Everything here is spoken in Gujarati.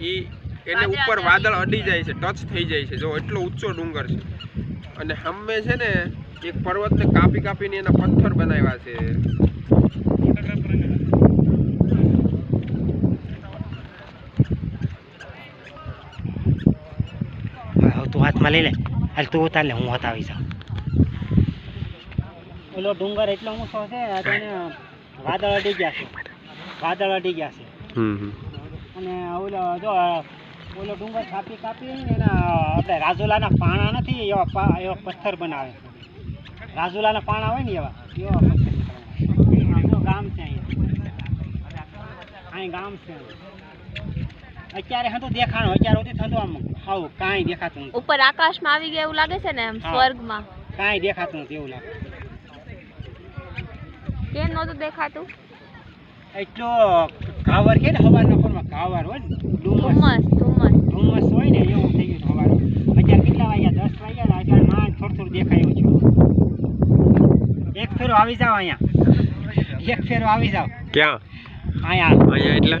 એ એને ઉપર વાદળ અડી જાય છે, ટચ થઈ જાય છે. જો એટલો ઊંચો ડુંગર છે અને સામે છે ને એક પર્વતને કાપી કાપીને એના પથ્થર બનાવ્યા છે. તું હાથમાં લઈ લે, હાલ તું ઉતાર લે, હું હતાવી જાઉં. ઓલો ડુંગર એટલો ઊંચો છે અને વાદળ અડી ગયા છે, વાદળ અડી ગયા છે. અને ઓલો જો ઓલો ડુંગર કાપી કાપી ને એના આપણે રાજુલાના પાણા નથી એવા પથ્થર બનાવે છે. રાજુલાના પાણા હોય ને એવા પથ્થર ગામ છે અહીં ગામ છે. અત્યારે હતું દેખાણું, અત્યારે સુધી થતું આમ હાવ કાંઈ દેખાતું નથી. ઉપર આકાશમાં આવી ગયા એવું લાગે છે ને, એમ સ્વર્ગમાં કાંઈ દેખાતું નથી એવું લાગે. કેમ નહોતું દેખાતું? એટલો કાવર કે ને હવારના ફોનમાં કાવર હોય ને, ધુમ્મસ ધુમ્મસ હોય ને એવું થઈ ગયું હવાર. અત્યારે કેટલા વાગ્યા? 10 વાગ્યા ને અત્યારે માંડ થોડું થોડું દેખાયું છે. એક ફેરો આવી જાવ અહીંયા, એક ફેરો આવી જાવ. ક્યાં? અહીંયા અહીંયા એટલે